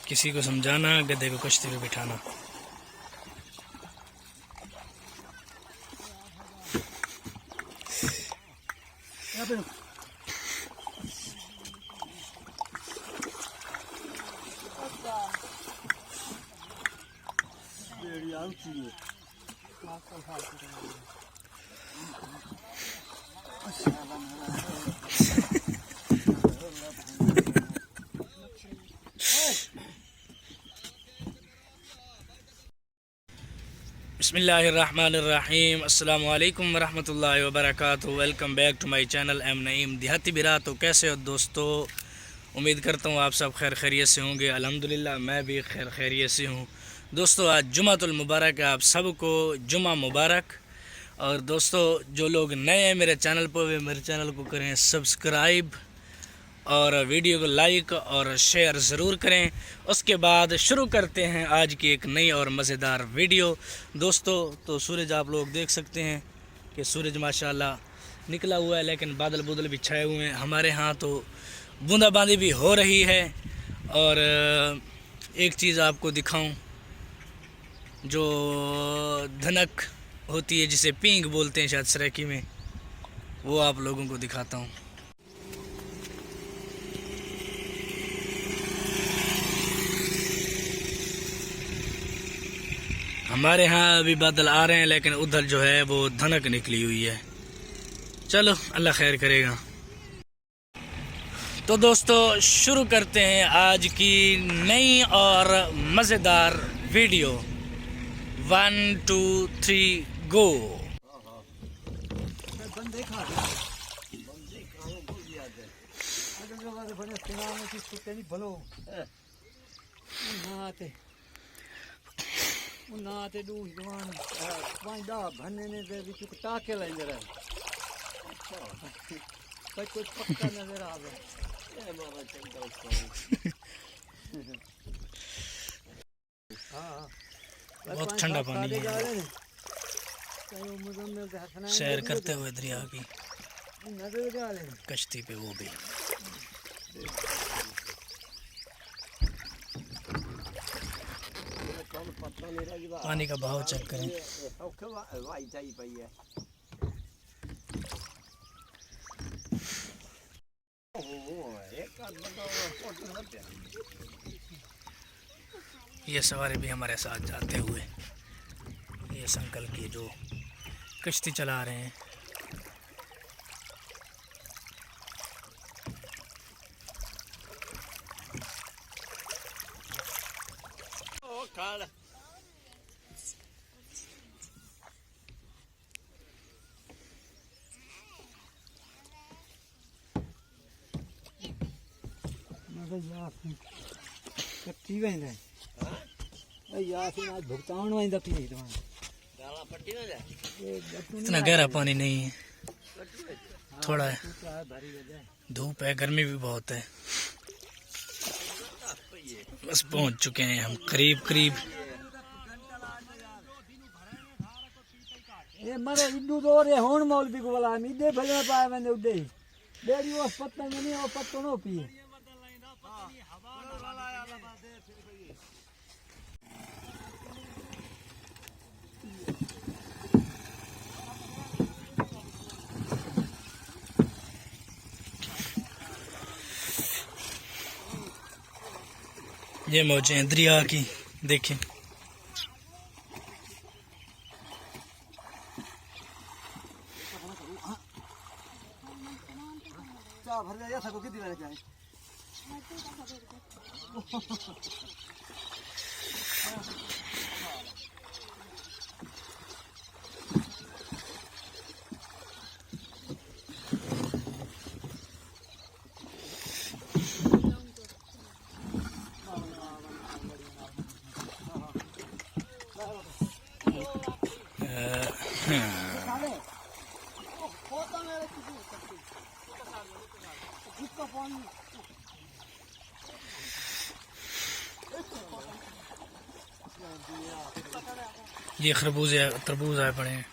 किसी को समझाना, गधे को कश्ती पे बिठाना। बिस्मिल्लाहिर्रहमानिर्रहीम। अस्सलाम वालेकुम वरहमतुल्लाहि वबरकातुहू। Welcome back to my channel M Naeem देहाती बिरा। तो कैसे हो दोस्तों? उम्मीद करता हूँ आप सब खैर खैरियत से होंगे। अल्हम्दुलिल्लाह मैं भी खैर खैरियत से हूँ। दोस्तों आज जुमातुल मुबारक है, आप सबको जुमा मुबारक। और दोस्तों जो लोग नए हैं मेरे चैनल पर, वे मेरे चैनल को करें सब्सक्राइब और वीडियो को लाइक और शेयर ज़रूर करें। उसके बाद शुरू करते हैं आज की एक नई और मज़ेदार वीडियो। दोस्तों तो सूरज आप लोग देख सकते हैं कि सूरज माशाल्लाह निकला हुआ है, लेकिन बादल बुदल भी छाए हुए हैं। हमारे यहाँ तो बूंदाबांदी भी हो रही है। और एक चीज़ आपको दिखाऊं, जो धनक होती है जिसे पींग बोलते हैं शायद सराइकी में, वो आप लोगों को दिखाता हूँ। हमारे यहाँ अभी बादल आ रहे हैं, लेकिन उधर जो है वो धनक निकली हुई है। चलो अल्लाह खैर करेगा। तो दोस्तों शुरू करते हैं आज की नई और मज़ेदार वीडियो। 1 2 3 गो। ते दू जवान पांच दा भन्ने ने दे विच टाके लाइंदे रहे। अच्छा कुछ पक्का नजर आवे। ए मामा चंगा उसको। हां बहुत ठंडा पानी है। सैर करते हुए दरिया की कश्ती पे, वो भी पानी का बहाव चेक करें। ये सवारी भी हमारे साथ जाते हुए, ये अंकल की जो कश्ती चला रहे हैं। कच्ची वेंदे आज भुगतान वेंदा पी इतना गहरा पानी नहीं है, थोड़ा है। धूप है, गर्मी भी बहुत है। बस पहुंच चुके हैं हम करीब करीब। ये मरे इड्डू दो रे होन मौलवी को वाला मीदे भले पाए मैंने उडे डेरी वो पत्ता नहीं वो पत्तो नो पी। ये मौजें हैं दरिया की, देखें। भर जा सको कितनी बार जाए। ये तरबूज आए पड़े हैं।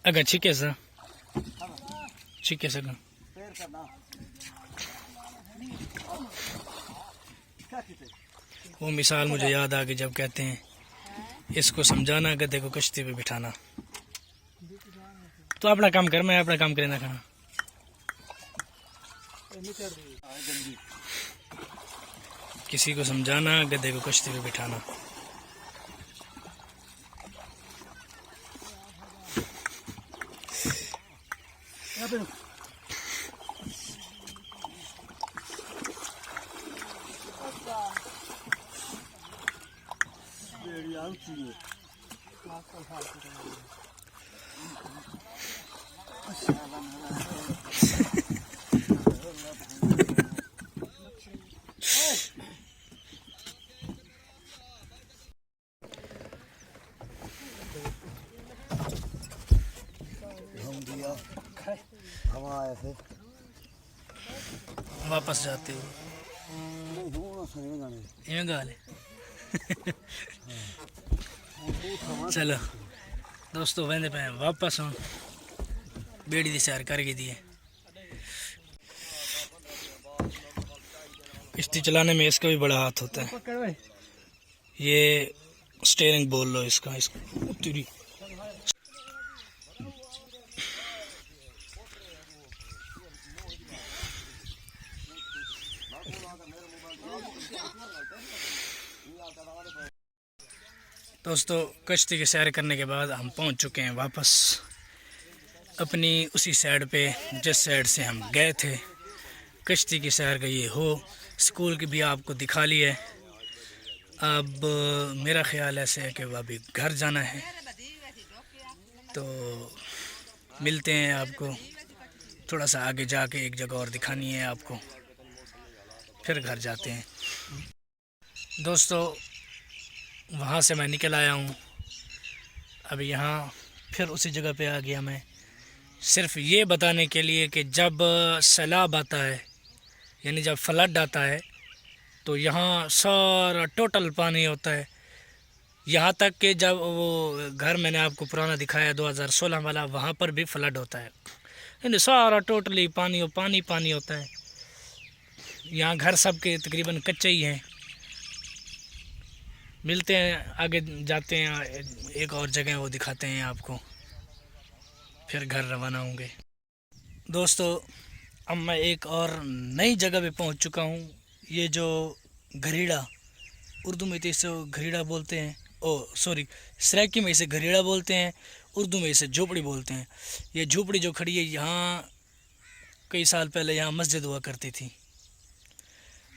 अगर ठीक है सर ठीक है सका पैर करना क्या कहते वो मिसाल मुझे याद आ गई जब कहते हैं इसको समझाना गधे को कश्ती पे बिठाना। तो अपना काम कर, मैं अपना काम करे ना खाना। किसी को समझाना गधे को कश्ती पे बिठाना। हम आए थे वापस जाते हो इवें गाल है। चलो दोस्तों वेंदे पे वापस हूँ बेड़ी दी सैर करके दी है। किश्ती चलाने में इसका भी बड़ा हाथ होता है। ये स्टीयरिंग बोल लो इसका तेरी। दोस्तों कश्ती की सैर करने के बाद हम पहुंच चुके हैं वापस अपनी उसी साइड पे जिस साइड से हम गए थे। कश्ती की सैर का ये हो, स्कूल की भी आपको दिखा ली है। अब मेरा ख्याल ऐसे है कि अभी घर जाना है, तो मिलते हैं आपको थोड़ा सा आगे जाके। एक जगह और दिखानी है आपको, फिर घर जाते हैं। दोस्तों वहाँ से मैं निकल आया हूँ, अब यहाँ फिर उसी जगह पे आ गया मैं, सिर्फ ये बताने के लिए कि जब सैलाब आता है यानी जब फ्लड आता है तो यहाँ सारा टोटल पानी होता है। यहाँ तक कि जब वो घर मैंने आपको पुराना दिखाया 2016 वाला, वहाँ पर भी फ्लड होता है। यानी सारा टोटली पानी पानी पानी होता है। यहाँ घर सबके तकरीबन कच्चे ही हैं। मिलते हैं, आगे जाते हैं, एक और जगह वो दिखाते हैं आपको, फिर घर रवाना होंगे। दोस्तों अब मैं एक और नई जगह पे पहुंच चुका हूं। ये जो घरीड़ा, उर्दू में तो इसे घरीड़ा बोलते हैं, सॉरी सराइकी में इसे घरीड़ा बोलते हैं, उर्दू में इसे झोपड़ी बोलते हैं। ये झोपड़ी जो खड़ी है यहाँ, कई साल पहले यहाँ मस्जिद हुआ करती थी।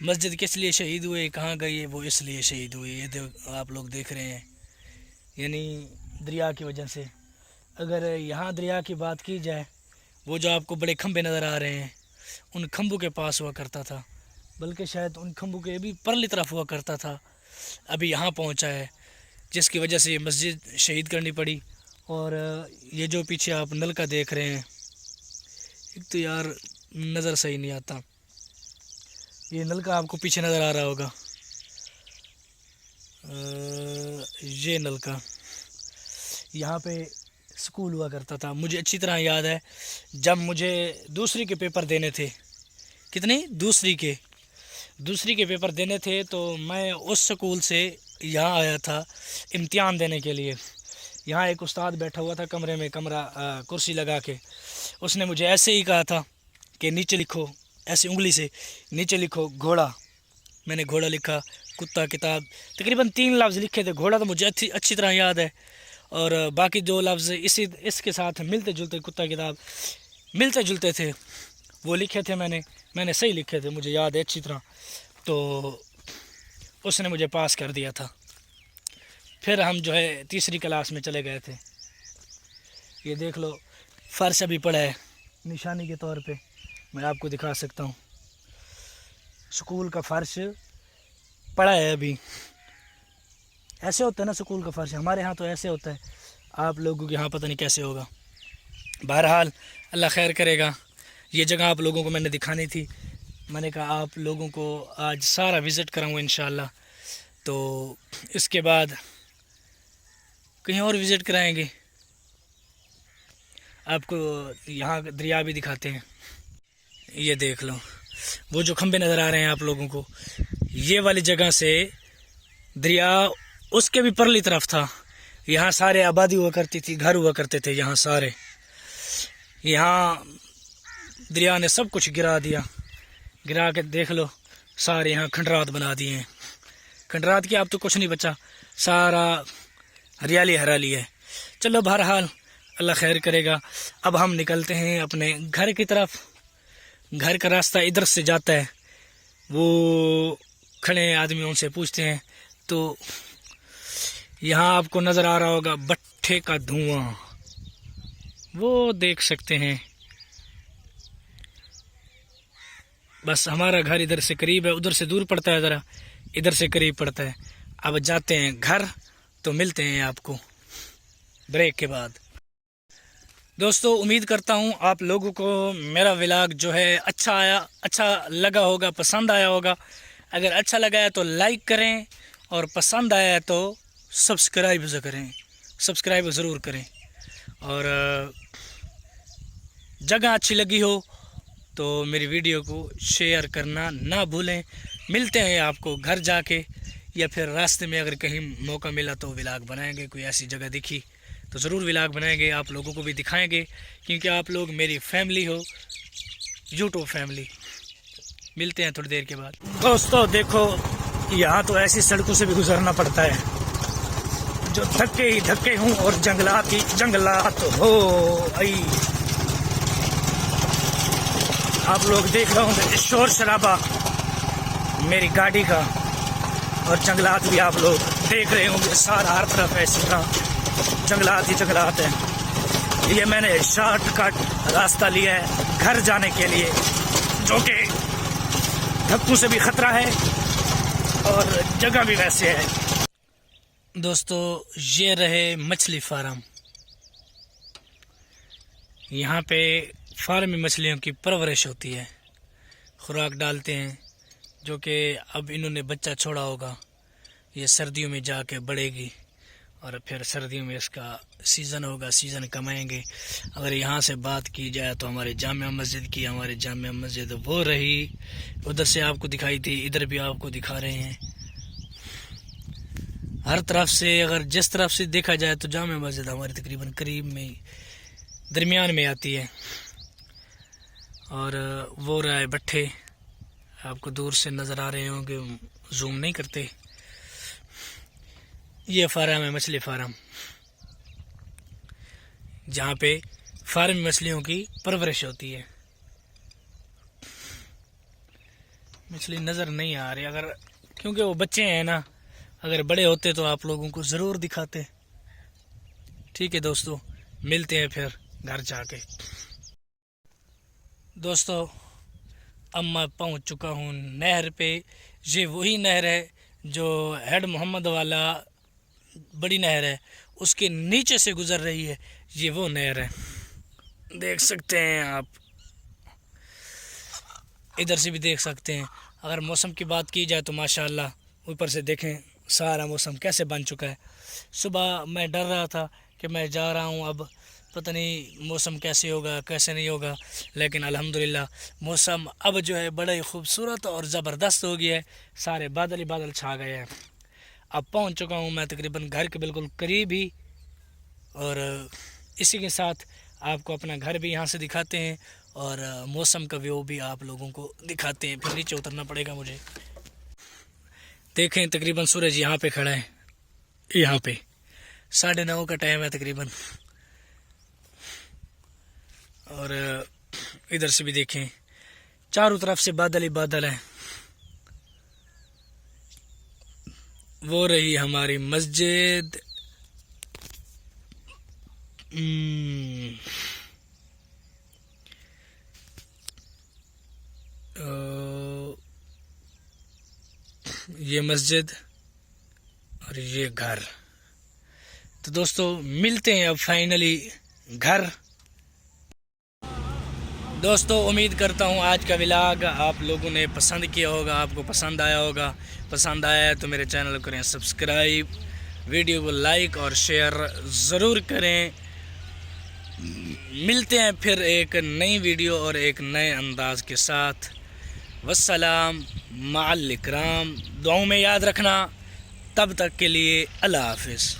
मस्जिद किस लिए शहीद हुए, कहाँ गई है, वो इसलिए शहीद हुई। ये आप लोग देख रहे हैं, यानी दरिया की वजह से। अगर यहाँ दरिया की बात की जाए, वो जो आपको बड़े खंभे नज़र आ रहे हैं, उन खंभों के पास हुआ करता था, बल्कि शायद उन खंभों के भी परली तरफ हुआ करता था। अभी यहाँ पहुँचा है, जिसकी वजह से ये मस्जिद शहीद करनी पड़ी। और ये जो पीछे आप नलका देख रहे हैं, एक तो यार नज़र सही नहीं आता, ये नलका आपको पीछे नज़र आ रहा होगा, ये नलका, यहाँ पे स्कूल हुआ करता था। मुझे अच्छी तरह याद है, जब मुझे दूसरी के पेपर देने थे, कितने दूसरी के पेपर देने थे, तो मैं उस स्कूल से यहाँ आया था इम्तिहान देने के लिए। यहाँ एक उस्ताद बैठा हुआ था कमरे में, कुर्सी लगा के। उसने मुझे ऐसे ही कहा था कि नीचे लिखो, ऐसे उंगली से नीचे लिखो घोड़ा। मैंने घोड़ा लिखा, कुत्ता किताब, तकरीबन 3 लफ्ज़ लिखे थे। घोड़ा तो मुझे अच्छी तरह याद है, और बाकी 2 लफ्ज़ इसके साथ मिलते जुलते, कुत्ता किताब मिलते जुलते थे, वो लिखे थे मैंने सही लिखे थे, मुझे याद है अच्छी तरह। तो उसने मुझे पास कर दिया था। फिर हम जो है तीसरी क्लास में चले गए थे। ये देख लो, फ़र्श अभी पड़ा है निशानी के तौर पे, मैं आपको दिखा सकता हूँ। स्कूल का फ़र्श पड़ा है अभी। ऐसे होता है ना स्कूल का फ़र्श, हमारे यहाँ तो ऐसे होता है, आप लोगों के यहाँ पता नहीं कैसे होगा। बहरहाल अल्लाह खैर करेगा। ये जगह आप लोगों को मैंने दिखानी थी, मैंने कहा आप लोगों को आज सारा विज़िट कराऊँगा इंशाल्लाह। तो इसके बाद कहीं और विज़िट कराएंगे। आपको यहाँ दरिया भी दिखाते हैं। ये देख लो, वो जो खंबे नज़र आ रहे हैं आप लोगों को, ये वाली जगह से दरिया उसके भी परली तरफ था। यहाँ सारे आबादी हुआ करती थी, घर हुआ करते थे यहाँ सारे। यहाँ दरिया ने सब कुछ गिरा दिया, गिरा के देख लो सारे यहाँ खंडरात बना दिए हैं। खंडरात की अब तो कुछ नहीं बचा, सारा हरियाली हरियाली है। चलो बहरहाल अल्लाह खैर करेगा। अब हम निकलते हैं अपने घर की तरफ। घर का रास्ता इधर से जाता है, वो खड़े आदमी उनसे पूछते हैं तो यहाँ आपको नज़र आ रहा होगा भट्ठे का धुआं, वो देख सकते हैं। बस हमारा घर इधर से करीब है, उधर से दूर पड़ता है ज़रा, इधर से करीब पड़ता है। अब जाते हैं घर, तो मिलते हैं आपको ब्रेक के बाद। दोस्तों उम्मीद करता हूँ आप लोगों को मेरा व्लॉग जो है अच्छा लगा होगा, पसंद आया होगा। अगर अच्छा लगा है तो लाइक करें और पसंद आया है तो सब्सक्राइब ज़रूर करें। और जगह अच्छी लगी हो तो मेरी वीडियो को शेयर करना ना भूलें। मिलते हैं आपको घर जाके, या फिर रास्ते में अगर कहीं मौका मिला तो व्लॉग बनाएंगे। कोई ऐसी जगह दिखी तो ज़रूर व्लॉग बनाएंगे, आप लोगों को भी दिखाएंगे, क्योंकि आप लोग मेरी फैमिली हो, यूट्यूब फैमिली। मिलते हैं थोड़ी देर के बाद। दोस्तों देखो, यहाँ तो ऐसी सड़कों से भी गुजरना पड़ता है जो धक्के ही धक्के हों और जंगलात ही जंगलात हो। आई आप लोग देख रहे होंगे शोर शराबा मेरी गाड़ी का, और जंगलात भी आप लोग देख रहे होंगे। सारा हर तरफ ऐसी तरह जंगलात ही जंगलात हैं। ये मैंने शॉर्टकट रास्ता लिया है घर जाने के लिए, जो कि धक्कों से भी खतरा है और जगह भी वैसे है। दोस्तों ये रहे मछली फार्म। यहाँ पे फार्म में मछलियों की परवरिश होती है, खुराक डालते हैं, जो कि अब इन्होंने बच्चा छोड़ा होगा। ये सर्दियों में जाके बढ़ेगी और फिर सर्दियों में इसका सीज़न होगा, सीज़न कमाएंगे। अगर यहाँ से बात की जाए तो हमारे जामिया मस्जिद की, हमारे जामिया मस्जिद वो रही, उधर से आपको दिखाई थी, इधर भी आपको दिखा रहे हैं। हर तरफ से अगर जिस तरफ से देखा जाए तो जामिया मस्जिद हमारी तकरीबन करीब में दरमियान में आती है। और वो रहा है भट्ठे, आपको दूर से नज़र आ रहे होंगे, जूम नहीं करते। ये फार्म है मछली फार्म, जहाँ पे फार्म में मछलियों की परवरिश होती है। मछली नज़र नहीं आ रही, अगर क्योंकि वो बच्चे हैं ना, अगर बड़े होते तो आप लोगों को ज़रूर दिखाते। ठीक है दोस्तों, मिलते हैं फिर घर जाके। दोस्तों अब मैं पहुँच चुका हूँ नहर पे। ये वही नहर है जो हेड मोहम्मद वाला बड़ी नहर है, उसके नीचे से गुजर रही है। ये वो नहर है, देख सकते हैं आप, इधर से भी देख सकते हैं। अगर मौसम की बात की जाए तो माशाल्लाह ऊपर से देखें सारा मौसम कैसे बन चुका है। सुबह मैं डर रहा था कि मैं जा रहा हूँ, अब पता नहीं मौसम कैसे होगा कैसे नहीं होगा, लेकिन अल्हम्दुलिल्लाह मौसम अब जो है बड़ा ही खूबसूरत और ज़बरदस्त हो गया है। सारे बादल ही बादल छा गए हैं। अब पहुंच चुका हूं मैं तकरीबन घर के बिल्कुल करीब ही, और इसी के साथ आपको अपना घर भी यहां से दिखाते हैं और मौसम का व्यू भी आप लोगों को दिखाते हैं। फिर नीचे उतरना पड़ेगा मुझे। देखें तकरीबन सूरज यहाँ पे खड़ा है, यहाँ पे 9:30 का टाइम है तकरीबन, और इधर से भी देखें चारों तरफ से बादल ही बादल हैं। वो रही हमारी मस्जिद। ये मस्जिद और ये घर। तो दोस्तों मिलते हैं अब फाइनली घर। दोस्तों उम्मीद करता हूँ आज का व्लॉग आप लोगों ने पसंद किया होगा, आपको पसंद आया होगा। पसंद आया है तो मेरे चैनल को करें सब्सक्राइब, वीडियो को लाइक और शेयर ज़रूर करें। मिलते हैं फिर एक नई वीडियो और एक नए अंदाज के साथ। वस्सलाम माअल इकराम, दुआओं में याद रखना। तब तक के लिए अल्लाह हाफिज़।